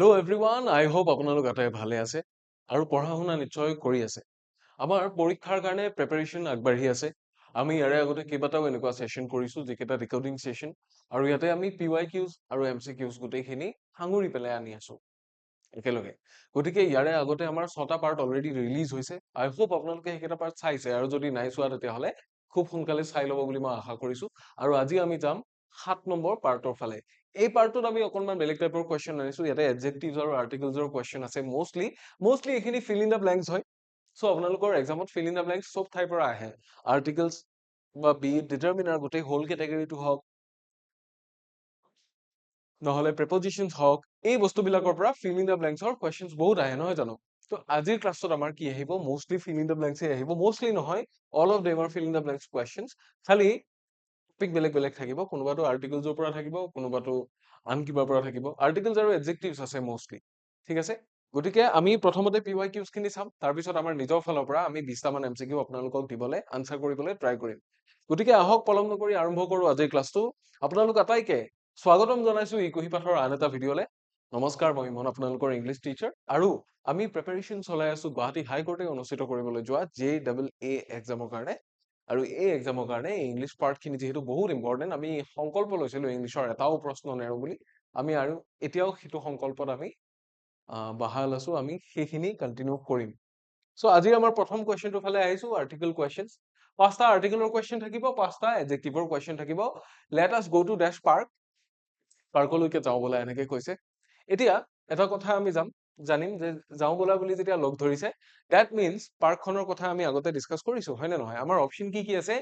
Hello everyone, I hope আপোনালোক আটাই ভালে আছে আৰু পঢ়া শুনা নিশ্চয় কৰি আছে। আমাৰ পৰীক্ষাৰ কাৰণে প্ৰিপাৰেচন আগবাঢ়ি আছে। আমি ইয়াৰে আগতে কেইবাটাও এনেকুৱা সেশন কৰিছো যিকেইটা ৰেকৰ্ডিং সেশন আৰু ইয়াতে আমি PYQs আৰু MCQs গোটেইখিনি সাঙুৰি পেলাই আনি আছো একেলগে। গতিকে ইয়াৰে আগতে আমাৰ 6টা পাৰ্ট অলৰেডি ৰিলিজ হৈছে। আই হোপ আপোনালোকে সেইকেইটা পাৰ্ট চাইছে আৰু যদি নাই চোৱা তেতিয়াহ'লে খুব সোনকালে চাই ল'ব বুলি মই আশা কৰিছো। আৰু আজি আমি যাম 7 নম্বৰ পাৰ্টৰ ফালে। এই পাৰ্টটোত আমি অকনমান বেলেগ টাইপৰ কোৱেশ্চন আনিছো। ইয়াতে এডজেক্টিভছ আৰু আৰ্টিকলছৰ কোৱেশ্চন আছে মোষ্টলি এইখিনি ফিল ইন দ্য ব্লেংকছ হয়। সো আপোনালোকৰ এক্সামত ফিল ইন দ্য ব্লেংকছ চব ঠাইৰ পৰা আহে। আৰ্টিকলছ বা বি ডিটাৰমিনাৰ গোটেই হোল কেটেগৰীটো হওক নহলে প্ৰেপজিশনছ হওক এই বস্তুবিলাকৰ পৰা ফিল ইন দ্য ব্লেংকছৰ কোৱেশ্চনছ বহুত আহে নহয় জানো। তো আজিৰ ক্লাছত আমাৰ কি আহিব mostly fill in the blanks আহিব মোষ্টলি নহয় all of them are fill in the blanks questions খালি টপিক বেলেগ বেলেগ থাকিব কোনোবাটো আৰ্টিকলছৰ পৰা থাকিব কোনোবাটো আন কিবাৰ পৰা থাকিব আৰ্টিকলছ আৰু এডজেক্টিভছ আছে মোষ্টলি ঠিক আছে গতিকে আমি প্ৰথমতে PYQs খিনি চাম তাৰপিছত আমাৰ নিজৰ ফালৰ পৰা আমি 20টা মান MCQ আপোনালোকক দিবলৈ আনসাৰ কৰিবলৈ ট্ৰাই কৰিম গতিকে আহক পলম নকৰি আৰম্ভ কৰো আজিৰ ক্লাছটো আপোনালোক আটাইকে স্বাগতম জনাইছো এই কুহি পাঠৰ আন এটা ভিডিঅ'লে নমস্কাৰ মই ইমন আপোনালোকৰ ইংলিছ টিচাৰ আৰু আমি প্ৰিপাৰেচন চলাই আছো গুৱাহাটী হাইকোৰ্টে অনুষ্ঠিত কৰিবলৈ যোৱা JEE এক্সামৰ কাৰণে আৰু এই এক্সামৰ কাৰণে ইংলিছ পাৰ্টখিনি যেহেতু বহুত ইম্পৰ্টেন্ট আমি সংকল্প লৈছিলো ইংলিছৰ এটাও প্ৰশ্ন নেৰো বুলি আমি আৰু এতিয়াও সেইটো সংকল্পত আমি বাহাল আছো আমি সেইখিনি কন্টিনিউ কৰিম সো আজি আমাৰ প্ৰথম কোৱেশ্চনটো ফালে আহিছো আৰ্টিকল কোৱেশ্চনছ পাঁচটা আৰ্টিকলৰ কোৱেশ্চন থাকিব পাঁচটা এডজেক্টিভৰ কোৱেশ্চন থাকিব let us go to dash পাৰ্কলৈকে যাওঁ বলা এনেকে কৈছে এতিয়া এটা কথা আমি জানিম যে যাওঁ বলা বুলি যেতিয়া লগ ধৰিছে দ্যাট মিন্স পাৰ্কখনৰ কথা আমি আগতে ডিসকাস কৰিছো হয় নে নহয় আমাৰ অপচন কি আছে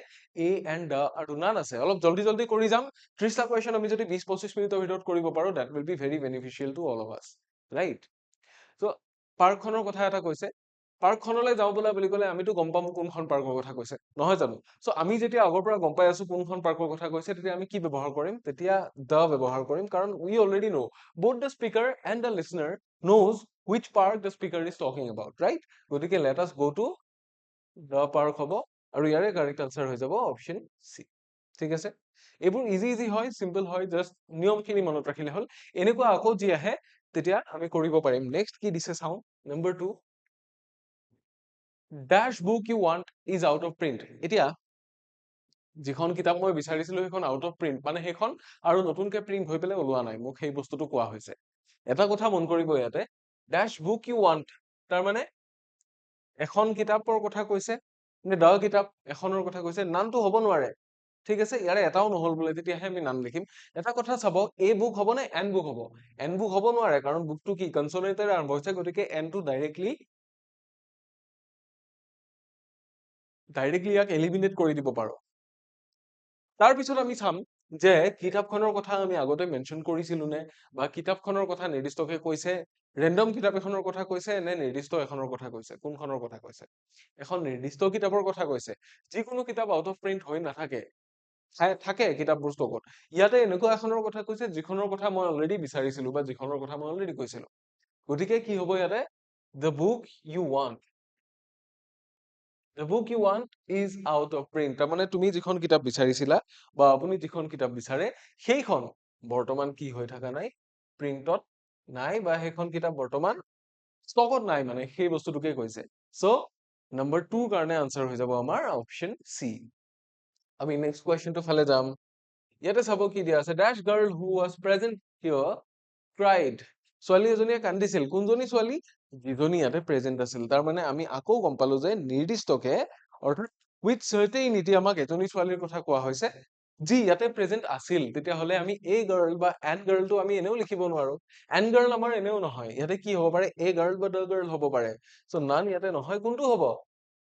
এ এণ্ড দ্য আৰু নান আছে অলপ জলদি কৰি যাম 30টা কোৱেশ্চন আমি যদি 20-25 মিনিটৰ ভিতৰত কৰিব পাৰো that will be very beneficial to all of us right so পাৰ্কখনৰ কথা এটা কৈছে পাৰ্কখনলৈ যাওঁ বলা বুলি ক'লে আমিতো গম পাম কোনখন পাৰ্কৰ কথা কৈছে নহয় জানো সো আমি যেতিয়া আগৰ পৰা গম পাই আছো কোনখন পাৰ্কৰ কথা কৈছে তেতিয়া আমি কি ব্যৱহাৰ কৰিম তেতিয়া দা ব্যৱহাৰ কৰিম কাৰণ we already know both the speaker and the listener knows which park the speaker is talking about right গতিকে let us go to the park হ'ব আৰু ইয়াৰে কাৰেক্ট আনসাৰ হৈ যাব অপচন সি ঠিক আছে এইবোৰ ইজি হয় সিম্পল হয় জাস্ট নিয়মখিনি মনত ৰাখিলে হ'ল এনেকুৱা আকৌ যি আহে তেতিয়া আমি কৰিব পাৰিম নেক্সট কি দিছে চাওঁ number 2 dash book you want is out of print এতিয়া যিখন কিতাপ মই বিচাৰিছিলো সেইখন আউট অফ প্ৰিন্ট মানে সেইখন আৰু নতুনকে প্ৰিন্ট হৈ পেলাই ওলোৱা নাই মোক সেই বস্তুটো কোৱা হৈছে এটা কথা মন কৰিব ইয়াতে dash book you want তাৰ মানে এখন কিতাপৰ কথা কৈছে নে দা কিতাপ এখনৰ কথা কৈছে নামটো হ'ব নোৱাৰে ঠিক আছে ইয়াৰে এটাও নহল বোলে তেতিয়াহে আমি নাম লিখিম এটা কথা চাব এ বুক হ'ব নে এন বুক হ'ব এন বুক হ'ব নোৱাৰে কাৰণ বুকটো কি কনসোনেন্টেৰে আৰম্ভ হৈছে গতিকে এন টো ডাইৰেক্টলি ইয়াক এলিমিনেট কৰি দিব পাৰো তাৰ পিছত আমি চাম যে কিতাপখনৰ কথা আমি আগতে মেনশন কৰিছিলো নে বা কিতাপখনৰ কথা নিৰ্দিষ্টকে কৈছে ৰেন্ডম কিতাপ এখনৰ কথা কৈছে নে নিৰ্দিষ্ট এখনৰ কথা কৈছে কোনখনৰ কথা কৈছে এখন নিৰ্দিষ্ট কিতাপৰ কথা কৈছে যিকোনো কিতাপ আউট অফ প্ৰিন্ট হৈ নাথাকে থাকে কিতাপবোৰ ষ্টকত ইয়াতে এনেকুৱা এখনৰ কথা কৈছে যিখনৰ কথা মই অলৰেডি বিচাৰিছিলো বা যিখনৰ কথা মই অলৰেডি কৈছিলো গতিকে কি হ'ব ইয়াতে the book you want The book you want is out of print. তাৰমানে তুমি যিখন কিতাপ বিচাৰিছিলা বা আপুনি যিখন কিতাপ বিচাৰে সেইখন বৰ্তমান কি হৈ থকা নাই প্ৰিন্টত নাই বা সেইখন কিতাপ বৰ্তমান ষ্টকত নাই মানে সেই বস্তুটোকে কৈছে সো নম্বৰ 2 কাৰণে আনসাৰ হৈ যাব আমাৰ অপচন সি আমি নেক্সট কোৱেশ্চনটো ফালে যাম ইয়াতে চাব কি দিয়া আছে ড্যাশ গাৰ্ল হু ওয়াজ প্ৰেজেন্ট হিয়াৰ ক্ৰাইড ছোৱালী এজনীয়ে কান্দিছিল কোনজনী ছোৱালী যিজনী ইয়াতে প্ৰেজেন্ট আছিল তাৰ মানে আমি আকৌ গম পালো যে নিৰ্দিষ্টকে অৰ্থাৎ উইথ চাৰ্টেইনিটি আমাক এজনী ছোৱালীৰ কথা কোৱা হৈছে যি ইয়াতে প্ৰেজেন্ট আছিল তেতিয়াহ'লে আমি এ গাৰ্ল বা এন গাৰ্লটো আমি এনেও লিখিব নোৱাৰো এন গাৰ্ল আমাৰ এনেও নহয় ইয়াতে কি হ'ব পাৰে এ গাৰ্ল বা দ্য গাৰ্ল হ'ব পাৰে সো নান ইয়াতে নহয় কোনটো হ'ব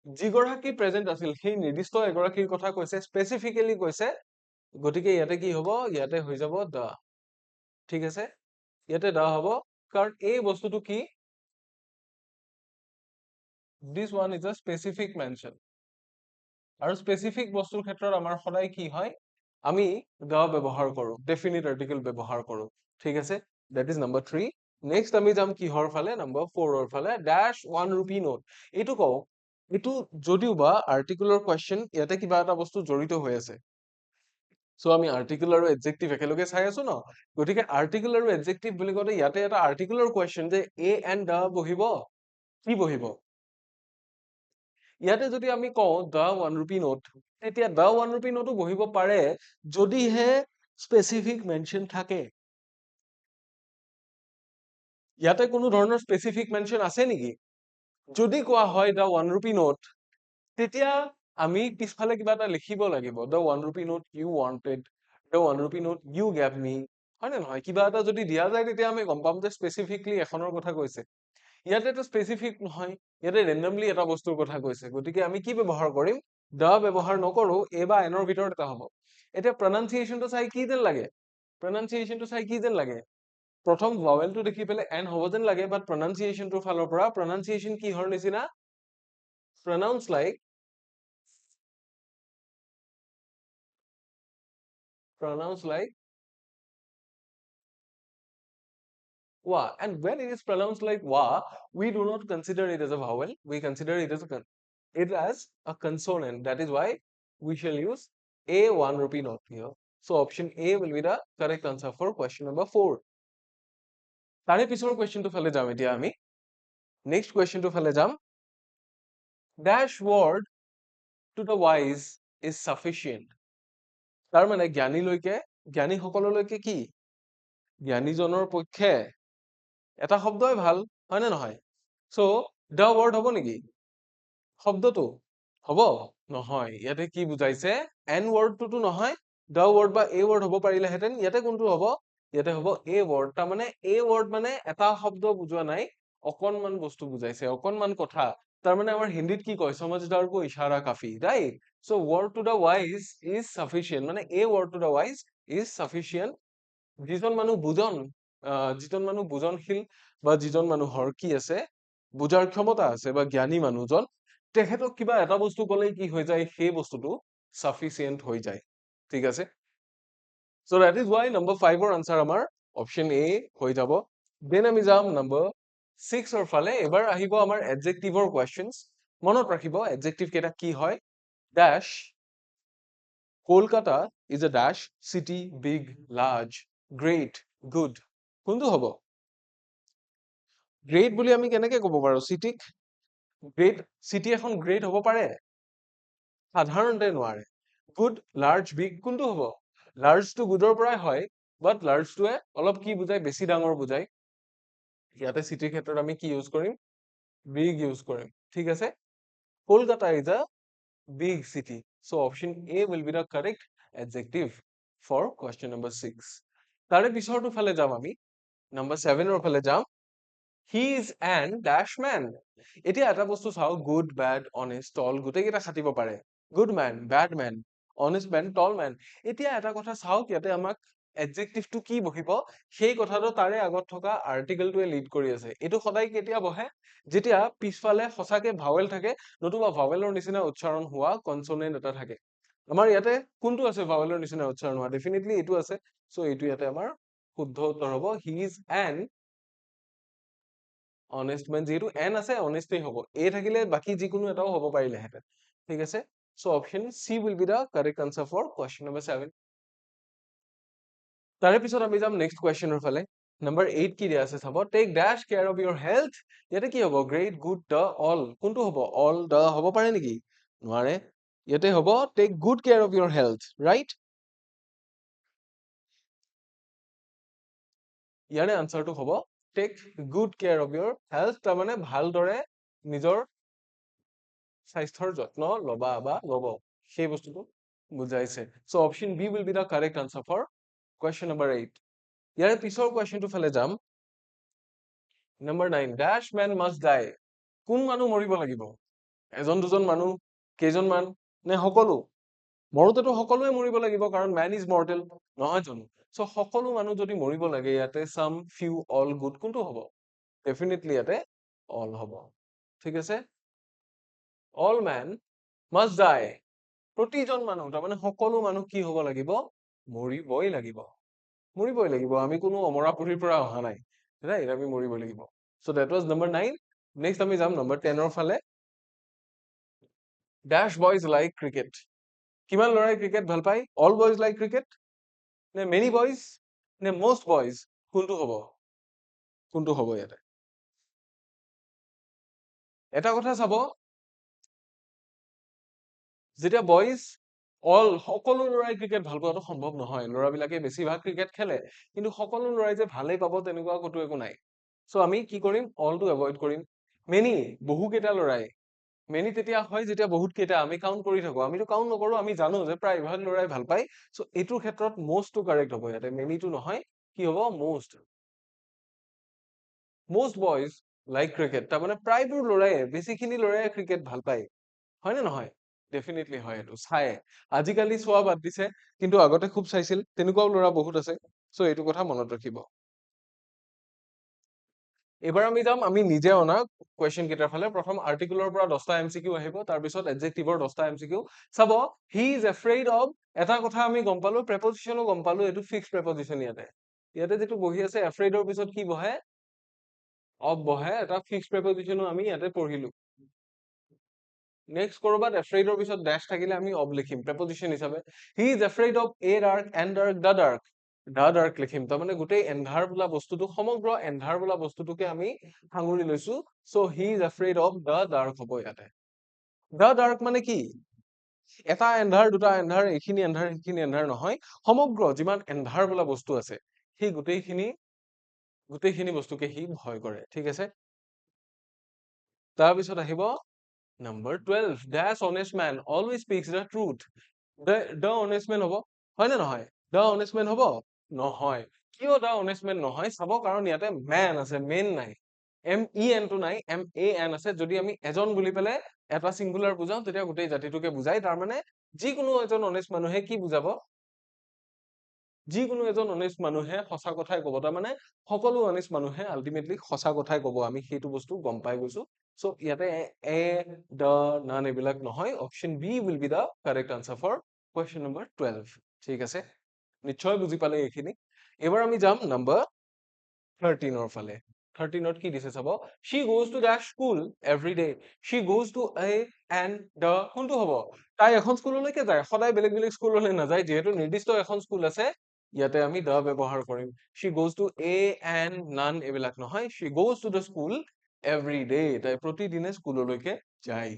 যিগৰাকী প্ৰেজেন্ট আছিল সেই নিৰ্দিষ্ট এগৰাকীৰ কথা কৈছে স্পেচিফিকেলি কৈছে গতিকে ইয়াতে কি হ'ব ইয়াতে হৈ যাব দা ঠিক আছে ইয়াতে দা হ'ব কাৰণ এই বস্তুটো কি this one is a specific mention আৰু স্পেচিফিক বস্তুৰ ক্ষেত্ৰত আমাৰ সদায় কি হয় আমি দা ব্যৱহাৰ কৰো ডেফিনিট আৰ্টিকেল ব্যৱহাৰ কৰো ঠিক আছে that is number 3 নেক্সট আমি যাম কিহৰ ফালে নম্বৰ 4 ৰ ফালে dash 1 rupee note এইটো কও এইটো যদিও বা আৰ্টিকুলৰ কোৱেশ্চন ইয়াতে কিবা এটা বস্তু জড়িত হৈ আছে সো আমি আৰ্টিকল আৰু এডজেক্টিভ একেলগে চাই আছো ন, গতিকে আৰ্টিকল আৰু এডজেক্টিভ বুলি কওঁতে ইয়াতে এটা আৰ্টিকুলাৰ কুৱেশ্যন যে এ এণ্ড দ্য বহিব, কি বহিব? ইয়াতে যদি আমি কওঁ দ্য 1 rupee নোট, তেতিয়া দ্য 1 rupee নোটো বহিব পাৰে যদিহে স্পেচিফিক মেনশ্যন থাকে। ইয়াতে কোনো ধৰণৰ স্পেচিফিক মেনশ্যন আছে নেকি? যদি কোৱা হয় দ্য 1 rupee নোট, তেতিয়া আমি পিছফালে কিবা এটা লিখিব লাগিব, the 1 rupee note you wanted, the 1 rupee note you gave me, হয় নে নহয়? কিবা এটা যদি দিয়া যায় তেতিয়া আমি গম পাম যে স্পেচিফিকলি এখনৰ কথা কৈছে। ইয়াতেতো স্পেচিফিক নহয়, ইয়াতে ৰেণ্ডমলি এটা বস্তুৰ কথা কৈছে, গতিকে আমি কি ব্যৱহাৰ কৰিম? দ্য ব্যৱহাৰ নকৰো, এ বা এনৰ ভিতৰত এটা হ'ব। এতিয়া প্ৰনাউন্সিয়েচনটো চাই কি যেন লাগে? প্ৰনাউন্সিয়েচনটো চাই কি যেন লাগে? প্ৰথম ভাৱেলটো দেখি পেলাই এন হ'ব যেন লাগে, বাট প্ৰনাউন্সিয়েচনটোৰ ফালৰ পৰা প্ৰনাউন্সিয়েচন কিহৰ নিচিনা? Pronouns like, pronounce like wa, and when it is pronounced like wa, we do not consider it as a vowel, we consider it as a consonant. That is why we shall use a 1 rupee note here. So option A will be the correct answer for question number 4. তাৰে পিছৰ কুৱেশ্যনটো ফালে যাম এতিয়া আমি। Next কুৱেশ্যনটো ফালে যাম। Dash word to the wise is sufficient. তাৰ মানে জ্ঞানীসকললৈকে কি? জ্ঞানীজনৰ পক্ষে এটা শব্দই ভাল, হয় নে নহয়? সো দ্য ৱৰ্ড হ'ব নেকি শব্দটো? হ'ব নহয়, ইয়াতে কি বুজাইছে? এন ৱৰ্ডটোতো নহয়, দ্য ৱৰ্ড বা এ ৱৰ্ড হ'ব পাৰিলেহেঁতেন। ইয়াতে কোনটো হ'ব? ইয়াতে হ'ব এ ৱৰ্ড। তাৰমানে এ ৱৰ্ড মানে এটা শব্দ বুজোৱা নাই, অকণমান বস্তু বুজাইছে, অকণমান কথা। তাৰমানে আমাৰ হিন্দীত কি কয়? সমজদাৰ কো ইশাৰা কাফি, right? So word to the wise is sufficient, মানে a word to the wise is sufficient. যিজন মানুহ বুজনশীল বা যিজন মানুহৰ কি আছে, বুজাৰ ক্ষমতা আছে বা জ্ঞানী মানুহজন, তেখেতক কিবা এটা বস্তু ক'লেই কি হৈ যায়? সেই বস্তুটো সাফিচিয়েণ্ট হৈ যায়। ঠিক আছে? So that is why number 5ৰ আনসাৰ আমাৰ অপশ্যন এ হৈ যাব। দেন আমি যাম নম্বৰ 6ৰ ফালে। এবাৰ আহিব আমাৰ এডজেক্টিভৰ কুৱেশ্যনছ। মনত ৰাখিব এডজেক্টিভ কেইটা কি হয়। Dash Kolkata is a dash city, big, large, great, good. কোনটো হ'ব? গ্ৰেট বুলি আমি কেনেকে ক'ব পাৰো চিটিক? গ্ৰেট, চিটি এখন গ্ৰেট হ'ব পাৰে? সাধাৰণতে নোৱাৰে। গুড, লাৰ্জ, বিগ, কোনটো হ'ব? লাৰ্জটো গুডৰ পৰাই হয়, বাট লাৰ্জটোৱে অলপ কি বুজায়? বেছি ডাঙৰ বুজায়। ইয়াতে চিটিৰ ক্ষেত্ৰত আমি কি ইউজ কৰিম? বিগ ইউজ কৰিম। ঠিক আছে? Kolkata is a big city. So option A will be the correct adjective for question number 6. তাৰে পিছৰটো ফালে যাম আমি। নম্বৰ 7ৰ ফালে যাম। He is an dash man. এতিয়া এটা বস্তু চাও, good, bad, honest, tall গোটেইকেইটা খাটিব পাৰে। Good man, bad man, honest man, tall man. এতিয়া এটা কথা চাওক, ইয়াতে আমাক এডজেক্টিভটো কি বহিব সেই কথাটো তাৰে আগত থকা আৰ্টিকেলটোৱে লিড কৰি আছে। এইটো সদায় কেতিয়া বহে? যেতিয়া পিছফালে সঁচাকে ভাৱেল থাকে, নতুবা ভাৱেলৰ নিচিনা উচ্চাৰণ হোৱা কনসনেন্ট এটা থাকে। আমাৰ ইয়াতে কোনটো আছে ভাৱেলৰ নিচিনা উচ্চাৰণ হোৱা? ডেফিনেটলি এইটো আছে। সো এইটো ইয়াতে আমাৰ শুদ্ধ উত্তৰ হ'ব। He is an honest man, যিহেতু এন আছে অনেষ্টেই হ'ব, এ থাকিলে বাকী যিকোনো এটাও হ'ব পাৰিলেহেঁতেন। ঠিক আছে? So option C will be the correct answer for question number 7। তাৰে পিছত আমি যাম নেক্সট কুৱেশ্যনৰ ফালে। নম্বৰ 8 কি দিয়া আছে চাব। Take dash care of your health. ইয়াতে কি হ'ব? Great, good, the, all. কোনটো হ'ব? অল, দ্য হ'ব পাৰে নেকি? নোৱাৰে। ইয়াতে হ'ব take good care of your health, right? ইয়াৰে আনসাৰটো হ'ব take good care of your health, তাৰমানে ভালদৰে নিজৰ স্বাস্থ্যৰ যত্ন ল'বা বা ল'ব, সেই বস্তুটো বুজাইছে। So option B will be the correct answer for question number 8। ইয়াৰে পিছৰ কুৱেশ্যনটো ফালে যাম। Number 9, dash man must die. কোন মানুহ মৰিব লাগিব? এজন দুজন মানুহ, কেইজনমান, নে সকলো? মৰোতেতো সকলোৱে মৰিব লাগিব, কাৰণ ম্যান ইজ মৰ্টেল, নহয় জানো? সো সকলো মানুহ যদি মৰিব লাগে, ইয়াতে সাম, ফিউ, অল, গুড, কোনটো হ'ব? ডেফিনেটলি ইয়াতে অল হ'ব। ঠিক আছে? অল ম্যান মাষ্ট ডাই। প্ৰতিজন মানুহ, তাৰমানে সকলো মানুহ কি হ'ব লাগিব? মৰিবই লাগিব। মৰিবই লাগিব, আমি কোনো অমৰাপুৰীৰ পৰা অহা নাই, ৰাইট? আমি মৰিবই লাগিব। So that was number 9। Next আমি যাম নম্বৰ 10ৰ ফালে। Dash boys like cricket. কিমান ল'ৰাই ক্ৰিকেট ভাল পায়? অল বয়জ লাইক ক্ৰিকেট নে মেনি বয়জ নে মষ্ট বয়জ? কোনটো হ'ব? কোনটো হ'ব ইয়াতে? এটা কথা চাব, যেতিয়া বয়জ সকলো ল'ৰাই ক্ৰিকেট ভাল পোৱাটো সম্ভৱ নহয়। ল'ৰাবিলাকে বেছিভাগ ক্ৰিকেট খেলে, কিন্তু সকলো ল'ৰাই যে ভালেই পাব তেনেকুৱা ক'তো একো নাই। চ' আমি কি কৰিম? অলটো এভইড কৰিম। মেনি, বহুকেইটা ল'ৰাই। মেনি তেতিয়া হয় যেতিয়া বহুত কেইটা আমি কাউণ্ট কৰি থাকো। আমিতো কাউণ্ট নকৰো, আমি জানো যে প্ৰায়ভাগ ল'ৰাই ভাল পায়। চ' এইটোৰ ক্ষেত্ৰত মষ্টটো কাৰেক্ট হ'ব ইয়াতে, মেনিটো নহয়। কি হ'ব? Most. Most boys like cricket, তাৰমানে প্ৰায়বোৰ ল'ৰায়ে, বেছিখিনি ল'ৰাই ক্ৰিকেট ভাল পায়। হয় নে নহয়? ডেফিনেটলি হয় এইটো। চায়। আজিকালি চোৱা বাদ দিছে, কিন্তু আগতে খুব চাইছিল। তেনেকুৱাও ল'ৰা বহুত আছে। চ' এইটো কথা মনত ৰাখিব। এইবাৰ আমি যাম আমি নিজে অনা কুৱেশ্যন কেইটাৰ ফালে। প্ৰথম আৰ্টিকুলৰ পৰা 10টা MCQ আহিব, তাৰপিছত এডজেক্টিভৰ 10টা MCQ। চাব, হি ইজ এফ্ৰেইড অফ, এটা কথা আমি গম পালো, প্ৰেপজিশ্যনো গম পালো, এইটো ফিক্সড প্ৰেপজিশ্যন ইয়াতে। ইয়াতে যিটো বহি আছে এফ্ৰেইডৰ পিছত কি বহে? অফ বহে, এটা ফিক্সড প্ৰেপজিশ্যনো আমি ইয়াতে পঢ়িলো। নেক্সট কৰবাত এফ্ৰেইডৰ পিছত ডেশ থাকিলে আমি অব লিখিম প্ৰেপজিশ্যন হিচাপে। হি is afraid of A dark and dark the dark. The dark লিখিম, তাৰমানে গোটেই এন্ধাৰ বোলা বস্তুটো, সমগ্ৰ এন্ধাৰ বোলা বস্তুটোকে আমি সাঙুৰি লৈছো। So' he is afraid of the dark হ'ব ইয়াতে। দ্য ডাৰ্ক মানে কি? এটা এন্ধাৰ, দুটা এন্ধাৰ, এইখিনি এন্ধাৰ, সেইখিনি এন্ধাৰ নহয়। সমগ্ৰ যিমান এন্ধাৰ বোলা বস্তু আছে, সেই গোটেইখিনি বস্তুকে সি ভয় কৰে। ঠিক আছে? তাৰপিছত আহিব Number 12, dash honest man always speaks the truth. The honest man হ'ব? হয় নে নহয়? The honest man হ'ব? নহয়। কিয় the honest man নহয়? চাব, কাৰণ ইয়াতে man আছে, men নাই। MEN টো নাই, MAN আছে। যদি আমি এজন বুলি পেলাই এটা চিংগুলাৰ বুজাও, তেতিয়া গোটেই জাতিটোকে বুজাই। তাৰমানে যিকোনো এজন honest মানুহে কি বুজাব? যিকোনো এজন অনেষ্ট মানুহে সঁচা কথাই কব। তাৰমানে সকলো অনেষ্ট মানুহে আল্টিমেটলি সঁচা কথাই কব। আমি সেইটো বস্তু গম পাই গৈছো। চ' ইয়াতে এ, দ্য, নান এইবিলাক নহয়। Option B will be the correct answer for question number 12। ঠিক আছে? নিশ্চয় বুজি পালে এইখিনি। এইবাৰ আমি যাম নম্বৰ 13ৰ ফালে। 13ত কি দিছে চাব, she goes to that school every day. she goes to a and the, কোনটো হ'ব? তাই এখন স্কুললৈকে যায়, সদায় বেলেগ বেলেগ স্কুললৈ নাযায়। যিহেতু নিৰ্দিষ্ট এখন স্কুল আছে, ইয়াতে আমি the ব্যৱহাৰ কৰিম। she goes to a and none এইবিলাক নহয়। she goes to the school every day. তাই প্ৰতিদিনে স্কুললৈকে যায়।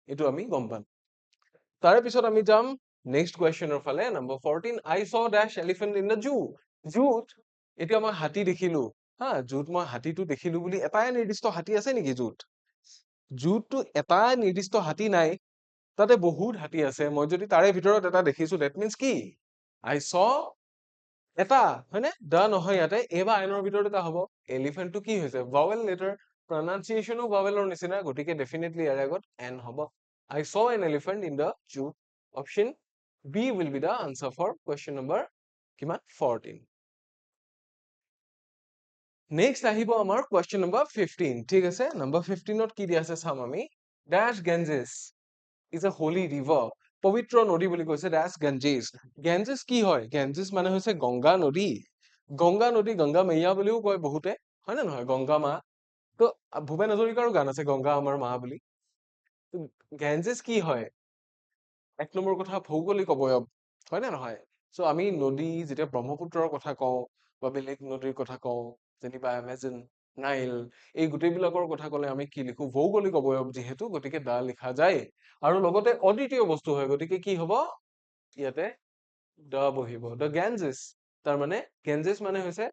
এইটো আমি গম পাম। তাৰে পিছত আমি যাম নেক্সট কুৱেশ্যনৰ ফালে, number 14, I saw dash elephant in the zoo. জুত এতিয়া মই হাতী দেখিলো। হা, জুত মই হাতীটো দেখিলো বুলি এটাই নিৰ্দিষ্ট হাতী আছে নেকি জুত? জুতটো এটা নিৰ্দিষ্ট হাতী নাই, তাতে বহুত হাতী আছে। মই যদি তাৰে ভিতৰত এটা দেখিছো, দেট মিনছ কি? I saw এটা, হয়নে? দা নহয় ইয়াতে, এ বা আইনৰ ভিতৰত এটা হ'ব। এলিফেণ্টটো কি হৈছে? ভাৱেল লেটাৰ, প্ৰনাউন্সিয়েচনো ভাৱেলৰ নিচিনা, গতিকে ডেফিনেটলি ইয়াৰ আগত এন হ'ব। I saw an elephant in the zoo. Option B will be the answer for question number কিমান? 14. নেক্সট আহিব আমাৰ কুৱেশ্যন নম্বৰ 15। ঠিক আছে? নম্বৰ 15ত কি দিয়া আছে চাম আমি। Dash Ganges is a holy river. পবিত্ৰ নদী বুলি কৈছে ডেশ গেঞ্জেছ। গেঞ্জেছ কি হয়? গেঞ্জেছ মানে হৈছে গংগা নদী। গংগা নদী, গংগা মেয়া বুলিও কয় বহুতে, হয় নে নহয়? গংগা মা। তো ভূপেন হাজৰিকাৰো গান আছে গংগা আমাৰ মা বুলি। গেঞ্জেছ কি হয়? এক নম্বৰ কথা ভৌগোলিক অৱয়ব, হয় নে নহয়? চ' আমি নদী যেতিয়া ব্ৰহ্মপুত্ৰৰ কথা কওঁ বা বেলেগ নদীৰ কথা কওঁ, যেনিবা এমেজন, নাইল, এই গোটেইবিলাকৰ কথা ক'লে আমি কি লিখো? ভৌগোলিক অৱয়ব যিহেতু, গতিকে দা লিখা যায়। আৰু লগতে অদ্বিতীয় বস্তু হয়, গতিকে কি হ'ব? ইয়াতে দা বহিব। দ্য গেঞ্জেছ, তাৰমানে গেঞ্জেছ মানে হৈছে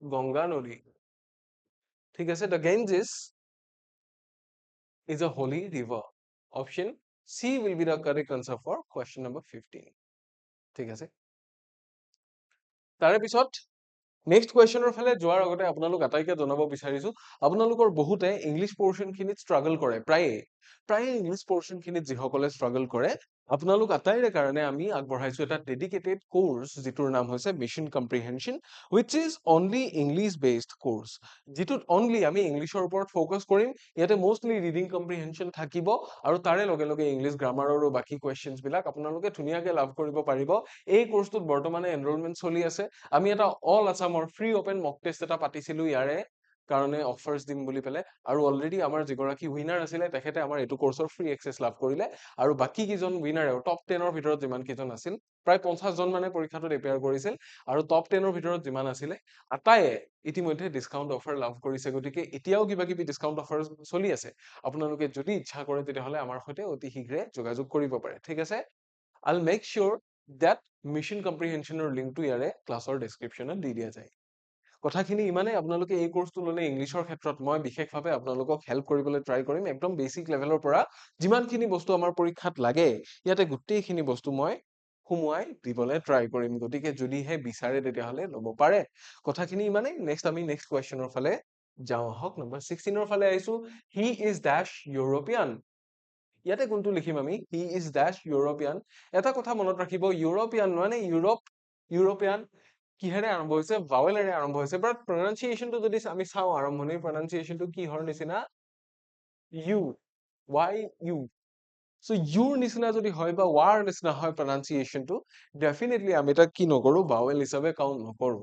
গংগা নদী। ঠিক আছে? The Ganges is a holy river. Option C will be the correct answer for question number 15. ঠিক আছে? তাৰে পিছত নেক্সট কুৱেশ্যনৰ ফালে যোৱাৰ আগতে আপোনালোক আটাইকে জনাব বিচাৰিছো, আপোনালোকৰ বহুতে ইংলিছ পৰ্শ্যন খিনিত ষ্ট্ৰাগল কৰে। প্ৰায়ে ইংলিছ পৰ্শ্যন খিনিত যিসকলে ষ্ট্ৰাগল কৰে, আপোনালোক আটাইৰে কাৰণে আমি আগবঢ়াইছো এটা ডেডিকেটেড কোৰ্চ, যিটোৰ নাম হৈছে mission comprehension, which is only English based course. যিটোত অনলি আমি ইংলিছৰ ওপৰত ফ'কাছ কৰিম। ইয়াতে মষ্টলি ৰিডিং কম্প্ৰিহেনশ্যন থাকিব, আৰু তাৰে লগে লগে ইংলিছ গ্ৰামাৰৰো বাকী কুৱেশ্যনছ বিলাক আপোনালোকে ধুনীয়াকে লাভ কৰিব পাৰিব। এই কোৰ্চটোত বৰ্তমানে এনৰলমেণ্ট চলি আছে। আমি এটা অল আছামৰ ফ্ৰী অপেন মক টেষ্ট এটা পাতিছিলো ইয়াৰে কাৰণে অফাৰ্স দিম বুলি পেলে আৰু অলৰেডি আমাৰ যিগৰাকী উইনাৰ আছিলে তেখেতে আমাৰ এইটো কোৰ্সৰ ফ্ৰী এক্সেস লাভ কৰিলে আৰু বাকি কিজন উইনাৰে টপ 10ৰ ভিতৰত যিমান কিজন আছিল প্ৰায় 50 জন মানে পৰীক্ষাটোত এপিয়াৰ কৰিছিল আৰু টপ 10ৰ ভিতৰত যিমান আছিলে আটায়ে ইতিমধ্যে ডিসকাউন্ট অফাৰ লাভ কৰিছে গতিকে এতিয়াও কিবা কিবি ডিসকাউন্ট অফাৰ চলি আছে আপোনালোকে যদি ইচ্ছা কৰে তেতিয়াহলে আমাৰ সৈতে অতি শীঘ্ৰে যোগাযোগ কৰিব পাৰে ঠিক আছে I'll make sure that mission comprehensionৰ লিংকটো ইয়াৰে ক্লাছৰ ডেসক্ৰিপচনত দি দিয়া যায় কথাখিনি ইমানে আপোনালোকে এই কোৰ্সটো ললে ইংলিছৰ ক্ষেত্ৰত মই বিশেষভাৱে আপোনালোকক হেল্প কৰিবলৈ ট্ৰাই কৰিম একদম বেসিক লেভেলৰ পৰা যিমানখিনি বস্তু আমাৰ পৰীক্ষাত লাগে ইয়াতে গোটেইখিনি বস্তু মই সুমুৱাই দিবলৈ ট্ৰাই কৰিম গতিকে যদিহে বিচাৰে তেতিয়াহলে ল'ব পাৰে কথাখিনি ইমানে নেক্সট আমি নেক্সট কোৱেশ্চনৰ ফালে যাওঁ আহক নম্বৰ 16ৰ ফালে আহিছো হি ইজ ড্যাশ ইউৰোপিয়ান ইয়াতে কোনটো লিখিম আমি হি ইজ ড্যাশ ইউৰোপিয়ান এটা কথা মনত ৰাখিব ইউৰোপিয়ান মানে ইউৰোপিয়ান কিহেৰে আৰম্ভ হৈছে ভাৱেলেৰে আৰম্ভ হৈছে বাট প্ৰনাউন্সিয়েচনটো যদি আমি চাওঁ আৰম্ভণিৰ প্ৰনাউন্সিয়েচনটো কিহৰ নিচিনা ইউ ৱাই ইউ সো ইউৰ নিচিনা যদি হয় বা ৱাৰ নিচিনা হয় প্ৰনাউন্সিয়েচনটো ডেফিনেটলি আমি তাক কি নকৰো ভাৱেল হিচাপে কাউন্ট নকৰো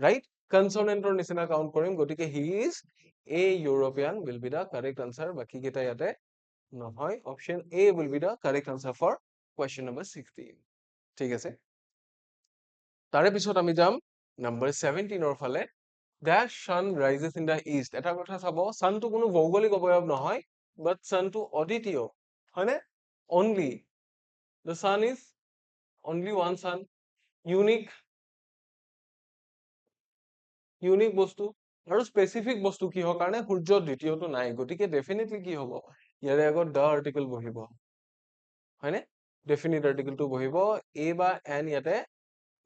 ৰাইট কনসোনেন্টৰ নিচিনা কাউন্ট কৰিম গতিকে he is a European will be the correct answer বাকি কেইটা ইয়াতে নহয় option A will be the correct answer for question number 16 ঠিক আছে তাৰে পিছত আমি যাম নম্বৰ 17 ৰ ফালে The sun rises in the east এটা কথা চাব সানটো কোনো ভৌগোলিক অবয়ব নহয় but সানটো অদ্বিতীয় হয়নে only the sun is only one sun unique বস্তু আৰু স্পেসিফিক বস্তু কিহৰ কাৰণে সূৰ্য দ্বিতীয়টো নাই গতিকে ডেফিনেটলি কি হ'ব ইয়াৰে আগত the আৰ্টিকেল বহিব হয়নে ডেফিনিট আৰ্টিকেলটো বহিব এ বা এন ইয়াতে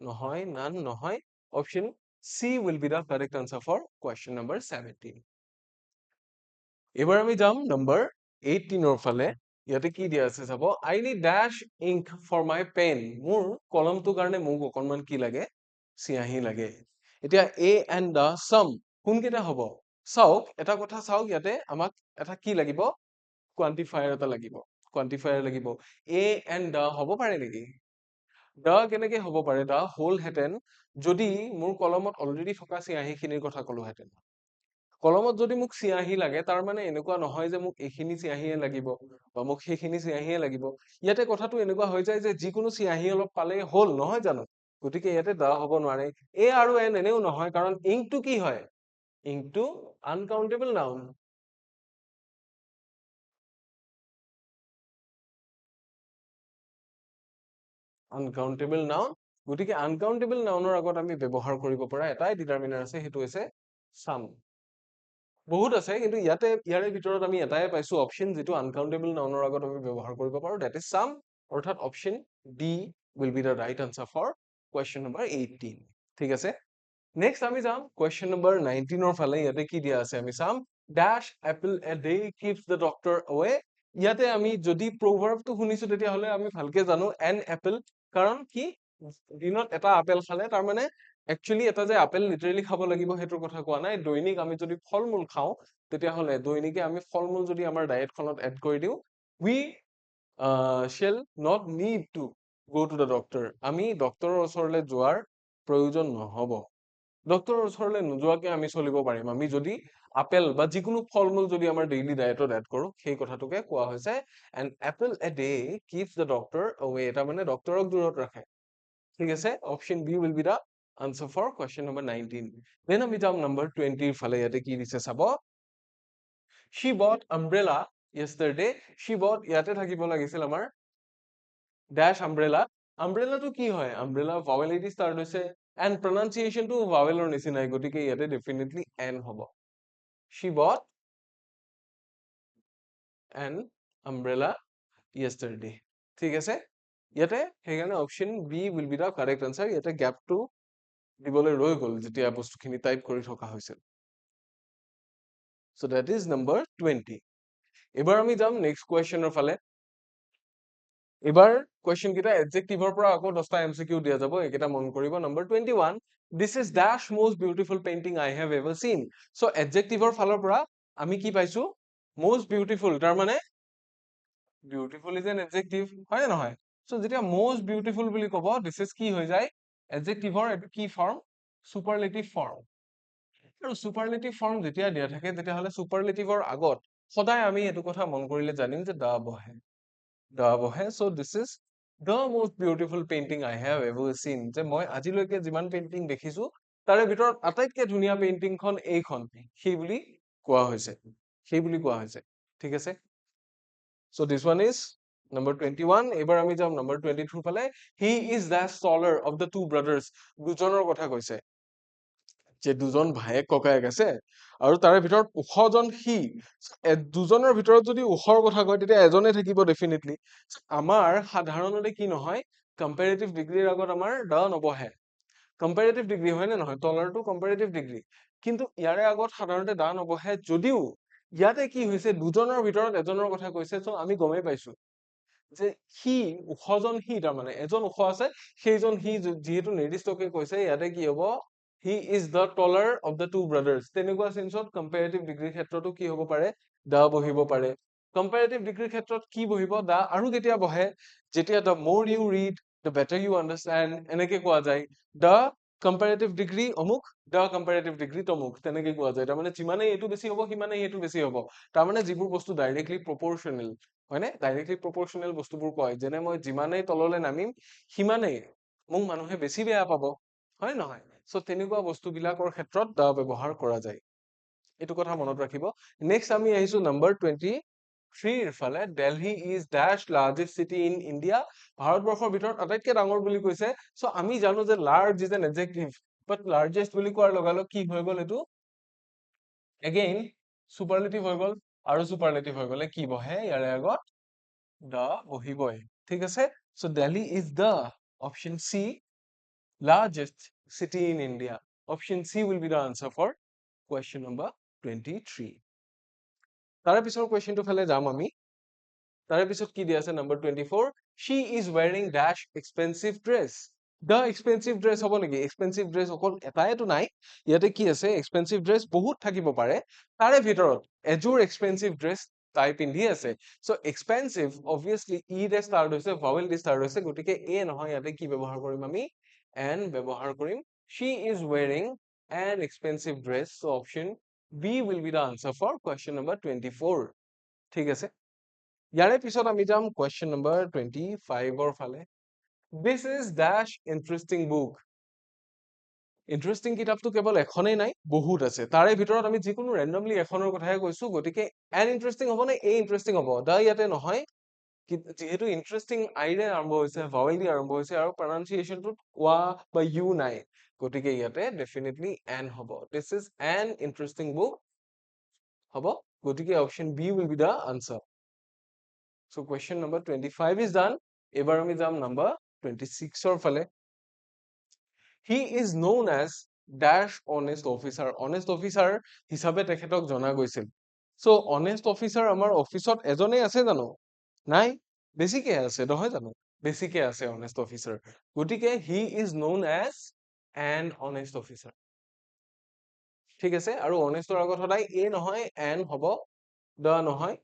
নহয় নান নহয় option C will be the correct answer for question number 17 এবাৰ আমি যাম নম্বৰ 18 ৰ ফালে ইয়াতে কি দিয়া আছে চাব I need dash ink for my pen মোৰ কলমটো কাৰণে মোক অকনমান কি লাগে চিয়াহি লাগে এতিয়া a and the sum কোনকেইটা হ'ব চাওক এটা কথা চাওক ইয়াতে আমাক এটা কি লাগিব কোৱান্টিফায়াৰ এটা লাগিব কোৱান্টিফায়াৰ লাগিব a and the হ'ব পাৰে নেকি the কেনেকে হ'ব পাৰে the whole হেতেন যদি মোৰ কলমত অলৰেডি থকা চিয়াহিখিনিৰ কথা কলোহেতেন কলমত যদি মোক চিয়াহি লাগে তাৰ মানে এনেকুৱা নহয় যে মোক এইখিনি চিয়াহিয়ে লাগিব বা মোক সেইখিনি চিয়াহিয়ে লাগিব ইয়াতে কথাটো এনেকুৱা হৈ যায় যে যিকোনো চিয়াহি অলপ পালে হল নহয় জানো গতিকে ইয়াতে দা হ'ব নোৱাৰে এ আৰু এন এনেও নহয় কাৰণ ইংকটো কি হয় ইংকটো আনকাউন্টেবল নাউন আনকাউন্টেবল নাউন গতিকে আনকাউন্টেবল নাউনৰ আগত আমি ব্যৱহাৰ কৰিব পৰা এটাই ডিটাৰমিনাৰ আছে সেইটো হৈছে সাম বহুত আছে কিন্তু ইয়াৰে ভিতৰত আমি এটাই পাইছো অপশন যেটো আনকাউন্টেবল নাউনৰ আগত আমি ব্যৱহাৰ কৰিব পাৰো দ্যাট ইজ সাম অৰ্থাৎ option D will be the right answer for question number 18 ঠিক আছে নেক্সট আমি যাম question number 19 ৰ ফালে ইয়াতে কি দিয়া আছে আমি চাম dash apple a day keeps the doctor away ইয়াতে আমি যদি proverbটো শুনিছো তেতিয়া হলে আমি ভালকে জানো an apple কাৰণ কি দিনত এটা আপেল খালে তাৰ মানে একচুয়ালি এটা যে আপেল লিটাৰেলি খাব লাগিব হেতুৰ কথা কোৱা নাই দৈনিক আমি যদি ফলমূল খাও তেতিয়া হলে দৈনিকে আমি ফলমূল যদি আমাৰ ডায়েটখনত এড কৰি দিও we shall not need to go to the doctor আমি ডক্টৰৰ ওচৰলৈ যোৱাৰ প্ৰয়োজন নহব ডক্টৰৰ ওচৰলৈ নোযোৱাকে আমি চলিব পাৰিম আমি যদি আপেল বা যিকোনো ফলমূল যদি আমাৰ ডেইলি ডায়েটত এড কৰো সেই কথাটোকে কোৱা হৈছে an apple a day keeps the doctor away এটা মানে ডক্টৰক দূৰত ৰাখে ঠিক আছে option B will be the answer for question number 19 then আমি যাম number 20 ৰ ফালে ইয়াতে কি দিছে চাব she bought umbrella yesterday she bought ইয়াতে থাকিব লাগিছিল আমাৰ dash umbrella umbrella টো কি হয় umbrella vowel এদি start হৈছে and pronunciation টো vowel ৰ নিচিনাই গতিকে ইয়াতে definitely n হ'ব she bought an umbrella yesterday ঠিক আছে ইয়াতে সেইকাৰণে option B will be the correct answer ইয়াতে গ্যাপটো দিবলৈ ৰৈ গল যেতিয়া বস্তুখিনি টাইপ কৰি থকা হৈছিল so that is number 20 এবাৰ আমি যাম নেক্সট কোৱেশ্চনৰ ফালে এবাৰ কোৱেশ্চন কিটা এডজেক্টিভৰ পৰা আকৌ 10টা এমসিকিউ দিয়া যাব এইকেইটা মন কৰিব number 21 this is dash most beautiful painting I have ever seen so এডজেক্টিভৰ ফালৰ পৰা আমি কি পাইছো most beautiful তাৰ মানে beautiful is an adjective হয় নে নহয় so যেতিয়া most beautiful বুলি কব this is কি হৈ যায় এডজেক্টিভৰ এটো কি ফৰ্ম superlative form আৰু সুপাৰলেটিভ ফৰ্ম যেতিয়া দিয়া থাকে তেতিয়াহ'লে সুপাৰলেটিভৰ আগত সদায় আমি এইটো কথা মন কৰিলে জানিম যে দা বহে so this is the most beautiful painting I have ever seen যে মই আজিলৈকে যিমান পেইন্টিং দেখিছো তাৰে ভিতৰত আটাইতকৈ ধুনীয়া পেইন্টিংখন এইখন সেই বুলি কোৱা হৈছে ঠিক আছে so this one is number 21 এবাৰ আমি যাম number 22 ফালে he is the taller of the two brothers দুজনৰ কথা কৈছে যে দুজন ভায়েক ককায়েক আছে আৰু তাৰে ভিতৰত ওখজন সি দুজনৰ ভিতৰত যদি ওখৰ কথা কয় তেতিয়া এজনে থাকিব ডেফিনেটলি আমাৰ সাধাৰণতে কি নহয় কম্পেৰেটিভ ডিগ্ৰীৰ আগত আমাৰ দ নবহে কম্পেৰেটিভ ডিগ্ৰী হয় নে নহয় তলাৰটো কম্পেৰেটিভ ডিগ্ৰী কিন্তু ইয়াৰে আগত সাধাৰণতে দা নবহে যদিও ইয়াতে কি হৈছে দুজনৰ ভিতৰত এজনৰ কথা কৈছে চ' আমি গমেই পাইছো যে সি ওখজন সি তাৰমানে এজন ওখ আছে সেইজন সি যিহেতু নিৰ্দিষ্টকে কৈছে ইয়াতে কি হব he is the taller of the two brothers তেনেকুৱা সেন্সত কম্পেৰেটিভ ডিগ্ৰীৰ ক্ষেত্ৰতো কি হ'ব পাৰে দা বহিব পাৰে কম্পেৰেটিভ ডিগ্ৰীৰ ক্ষেত্ৰত কি বহিব দা আৰু কেতিয়া বহে যেতিয়া the more you read the better you understand এনেকে কোৱা যায় the comparative degree অমুক the comparative degree তমুক তেনেকে কোৱা যায় তাৰমানে যিমানেই এইটো বেছি হ'ব সিমানেই এইটো বেছি হ'ব তাৰমানে যিবোৰ বস্তু ডাইৰেক্টলি প্ৰপৰ্চনেল হয়নে ডাইৰেক্টলি প্ৰপৰ্চনেল বস্তুবোৰ কয় যেনে মই যিমানেই তললৈ নামিম সিমানেই মোক মানুহে বেছি বেয়া পাব হয় নহয় সো তেনেকুৱা বস্তুবিলাকৰ ক্ষেত্ৰত দা ব্যৱহাৰ কৰা যায় এইটো কথা মনত ৰাখিব নেক্সট আমি আহিছো নম্বৰ 23 ফালে Delhi is dash largest city in India ভাৰতবৰ্ষৰ ভিতৰত আটাইতকৈ ডাঙৰ বুলি কৈছে সো আমি জানো যে large is an adjective but largest বুলি কোৱাৰ লগে লগে কি হৈ গ'ল এইটো এগেইন সুপাৰলেটিভ হৈ গ'ল আৰু সুপাৰলেটিভ হৈ গ'লে কি বহে ইয়াৰে আগত দা বহিবই ঠিক আছে so Delhi is the option C largest city in India. Option C will be the answer for question number 23. তাৰে পিছৰ কুৱেশ্যনটো ফালে যাম আমি তাৰে পিছত কি দিয়া আছে number 24 she is wearing dash expensive dress the expensive dress হ'ব নেকি expensive dress অকল এটাইতো নাই ইয়াতে কি আছে expensive dress বহুত থাকিব পাৰে তাৰে ভিতৰত এযোৰ expensive dress তাই পিন্ধি আছে so expensive obviously e ৰে start হৈছে vowel দি start হৈছে গতিকে a নহয় ইয়াতে কি ব্যৱহাৰ কৰিম আমি and ব্যৱহাৰ কৰিম she is wearing an expensive dress so option B will be the answer for question number 24 ঠিক আছে ইয়াৰে পিছত আমি যাম question number 25 ৰ ফালে this is dash interesting book interesting কিতাপটো কেৱল এখনেই নাই বহুত আছে তাৰে ভিতৰত আমি যিকোনো ৰেণ্ডমলি এখনৰ কথাহে কৈছো গতিকে এন ইন্টাৰেষ্টিং হ'ব নে এ ইন্টাৰেষ্টিং হ'ব দা ইয়াতে নহয় যেহেতু ইন্টাৰেষ্টিং আইৰে আৰম্ভ হৈছে ভাৱেল দি আৰম্ভ হৈছে আৰু প্ৰনাউন্সিয়েচনটোত ৱা বা ইউ নাই গতিকে ইয়াতে ডেফিনেটলি এন হ'ব this is an interesting book হ'ব গতিকে option B will be the answer so question number 25 is done এবাৰ আমি যাম নম্বৰ 26 ৰ ফালে he is known as dash honest officer হিচাপে তেখেতক জনা গৈছিল সো honest officer আমাৰ অফিচত এজনেই আছে জানো নাই বেছিকে আছে নহয় জানো বেছিকে আছে honest officer গতিকে he is known as an honest officer ঠিক আছে আৰু honest ৰ আগত সদায় a নহয় an হ'ব the নহয়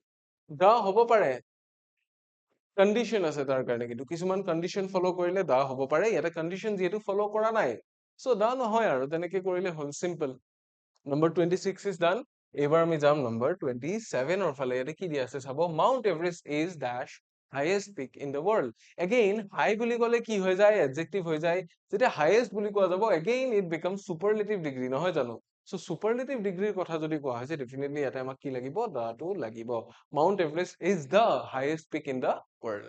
the হ'ব পাৰে কন্ডিশন আছে তাৰ কাৰণে কিন্তু কিছুমান কন্ডিশন ফলো কৰিলে the হ'ব পাৰে ইয়াতে কন্ডিশন যিহেতু ফলো কৰা নাই সো the নহয় আৰু তেনেকে কৰিলে হ'ল সিম্পল নম্বৰ 26 is done এবাৰ আমি যাম নম্বৰ 27 ৰ ফালে ইয়াতে কি দিয়া আছে চাব mount Everest is dash highest peak in the world again high বুলি ক'লে কি হৈ যায় adjective হৈ যায় যেতিয়া highest বুলি কোৱা যাব again it becomes superlative degree নহয় জানো so superlative degree কথা যদি কোৱা হৈছে definitely ইয়াতে আমাক কি লাগিব the টো লাগিব Mount Everest is the highest peak in the world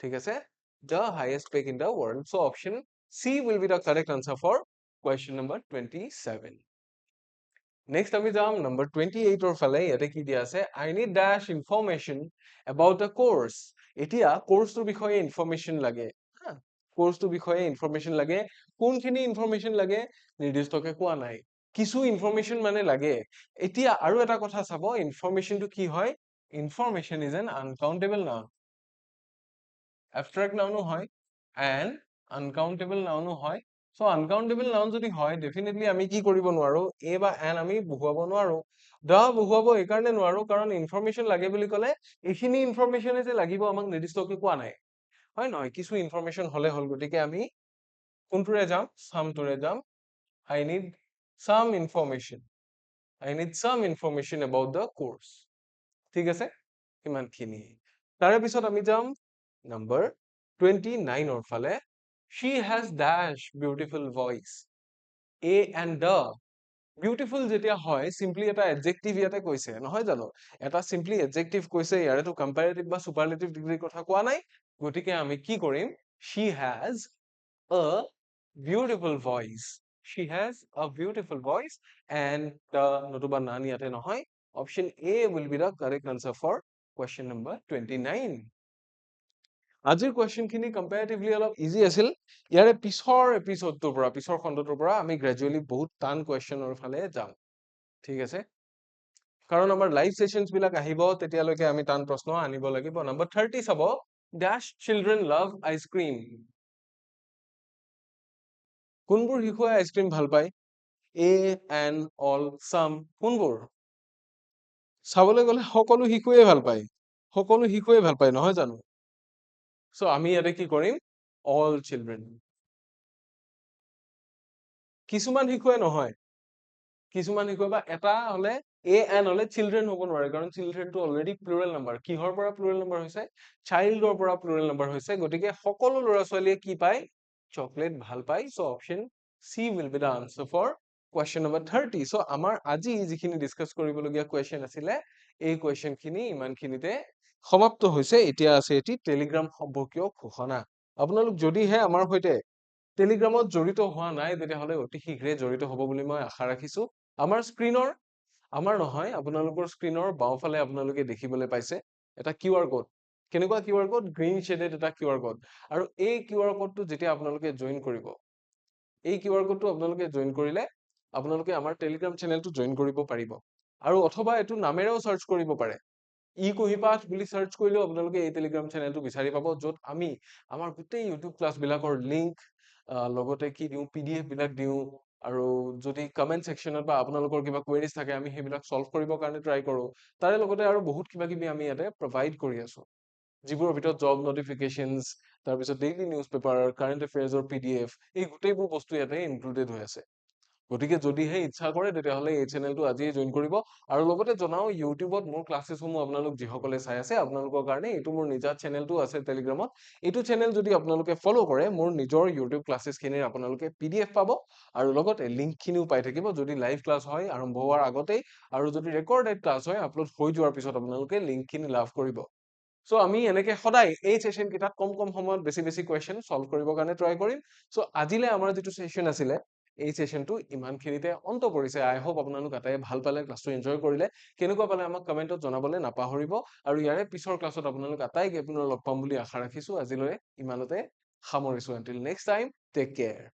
ঠিক আছে the highest peak in the world so option C will be the correct answer for question number 27 Next আমি যাম number 28 ৰ ফালে ইয়াতে কি দিয়া আছে I need dash information about the course এতিয়া কোৰ্সটোৰ বিষয়ে ইনফৰমেশন লাগে কোৰ্সটোৰ বিষয়ে ইনফৰমেশন লাগে কোনখিনি ইনফৰমেশন লাগে নিৰ্দিষ্টকে কোৱা নাই কিছু ইনফৰমেশন মানে লাগে এতিয়া আৰু এটা কথা চাব ইনফৰমেশনটো কি হয় information is an uncountable noun abstract নাউনো হয় and uncountable নাউনো হয় so uncountable noun যদি হয় definitely আমি কি কৰিব নোৱাৰো a বা an আমি বহুৱাব নোৱাৰো the বহুৱাব এই কাৰণে নোৱাৰো কাৰণ ইনফৰমেশন লাগে বুলি ক'লে এইখিনি ইনফৰমেশনে যে লাগিব আমাক নিৰ্দিষ্টকে কোৱা নাই হয় নহয় কিছু ইনফৰমেশন হলে হল গতিকে আমি কোনটোৰে যাম সামটোৰে যাম I need some information. I need some information about the course. ঠিক আছে ইমানখিনি তাৰে পিছত আমি যাম number 29 অৰ ফালে she has dash beautiful voice a and the beautiful যেতিয়া হয় simply এটা adjective ইয়াতে কৈছে নহয় জানো এটা simply adjective কৈছে ইয়াৰেতো comparative বা superlative degree কথা কোৱা নাই গতিকে আমি কি কৰিম she has a beautiful voice she has a beautiful voice and the নতুবা নান ইয়াতে নহয় option A will be the correct answer for question number 29 আজিৰ question খিনি comparatively অলপ easy আছিল ইয়াৰে পিছৰ এপিসোডটোৰ পৰা পিছৰ খণ্ডটোৰ পৰা আমি gradually বহুত টান questionৰ ফালে যাম ঠিক আছে কাৰণ আমাৰ লাইভ সেশনছ বিলাক আহিব তেতিয়ালৈকে আমি টান প্ৰশ্ন আনিব লাগিব নম্বৰ 30 চাব dash children love ice cream কোনবোৰ শিশুৱে আইসক্ৰীম ভাল পায় a and all some কোনবোৰ চাবলৈ গলে সকলো শিশুৱে ভাল পায় নহয় জানো সো আমি ইয়াতে কি কৰিম all children কিছুমান শিশুৱে নহয় কিছুমান শিশুৱে বা এটা হলে a and হলে children হ'ব নোৱাৰে কাৰণ children টো অলৰেডি প্লুৰেল নাম্বাৰ কিহৰ পৰা প্লুৰেল নাম্বাৰ হৈছে চাইল্ডৰ পৰা প্লুৰেল নাম্বাৰ হৈছে গতিকে সকলো ল'ৰা ছোৱালীয়ে কি পায় চকলেট ভাল পায় so option C will be the answer for question number 30 so আমাৰ আজি যিখিনি ডিসকাস কৰিবলগীয়া কোৱেশ্চন আছিলে এই কোৱেশ্চন খিনি ইমানখিনিতে সমাপ্ত হৈছে এতিয়া আছে এটি টেলিগ্ৰাম সম্পৰ্কীয় ঘোষণা আপোনালোক যদিহে আমাৰ সৈতে টেলিগ্ৰামত জড়িত হোৱা নাই তেতিয়াহলে অতি শীঘ্ৰে জড়িত হ'ব বুলি মই আশা ৰাখিছো আমাৰ স্ক্ৰিনৰ আমাৰ নহয় আপোনালোকৰ স্ক্ৰিনৰ বাওঁফালে আপোনালোকে দেখিবলৈ পাইছে এটা কিউআৰ কোড কেনেকুৱা কিউআৰ কোড গ্ৰীণ শেডেড এটা কিউআৰ কোড আৰু এই কিউআৰ কোডটো যেতিয়া আপোনালোকে জয়েন কৰিব এই কিউআৰ কোডটো আপোনালোকে জয়েন কৰিলে আপোনালোকে আমাৰ টেলিগ্ৰাম চেনেলটো জয়েন কৰিব পাৰিব আৰু অথবা এটো নামেৰেও সাৰ্চ কৰিব পাৰে ই কহিপাঠ বুলি সাৰ্চ কৰিলেও আপোনালোকে এই টেলিগ্ৰাম চেনেলটো বিচাৰি পাব যত আমি আমাৰ গোটেই ইউটিউব ক্লাছ বিলাকৰ লিংক লগতে কি দিও পিডিএফ বিলাক দিও আৰু যদি কমেন্ট সেকশনত বা আপোনালোকৰ কিবা কোৱেৰিজ থাকে আমি হেবিলাক সলভ কৰিবৰ কাৰণে ট্ৰাই কৰো তাৰে লগতে আৰু বহুত কিবা কিবি আমি ইয়াতে প্ৰভাইড কৰি আছো যিবোৰৰ ভিতৰত জব নোটিফিকেশনস তাৰ পিছত ডেইলি নিউজ পেপাৰ কাৰেন্ট এফেয়াৰ্সৰ পিডিএফ এই গোটেইবোৰ বস্তু ইয়াতে ইনক্লুডেড হৈ আছে গতিকে যদিহে ইচ্ছা কৰে তেতিয়াহলে এই চেনেলটো আজিয়ে জয়েন কৰিব আৰু লগতে জনাও ইউটিউবত মোৰ ক্লাছেছসমূহ আপোনালোক যিসকলে চাই আছে আপোনালোকৰ কাৰণে এইটো মোৰ নিজা চেনেলটো আছে টেলিগ্ৰামত এইটো চেনেল যদি আপোনালোকে ফলো কৰে মোৰ নিজৰ ইউটিউব ক্লাছেছখিনিৰ আপোনালোকে পিডিএফ পাব আৰু লগতে লিংকখিনিও পাই থাকিব যদি লাইভ ক্লাছ হয় আৰম্ভ হোৱাৰ আগতেই আৰু যদি ৰেকৰ্ডেড ক্লাছ হয় আপলোড হৈ যোৱাৰ পিছত আপোনালোকে লিংকখিনি লাভ কৰিব সো আমি এনেকে সদায় এই সেশন কিটাত কম কম সময়ত বেছি বেছি কোৱেশ্চন সলভ কৰিবৰ কাৰণে ট্ৰাই কৰিম সো আজিলে আমাৰ যেটো সেশন আছিলে এই সেশনটো ইমানখিনিতে অন্ত পৰিছে আই হোপ আপোনালোক আটাই ভাল পালে ক্লাছটো এনজয় কৰিলে কেনেকুৱা পালে আমাক কমেন্টত জনাবলে নাপাহৰিব আৰু ইয়াৰে পিছৰ ক্লাছত আপোনালোক আটাইকে পুনৰ লগ পাম বুলি আশা ৰাখিছো আজিলৈ ইমানতে সামৰিছো until next time take care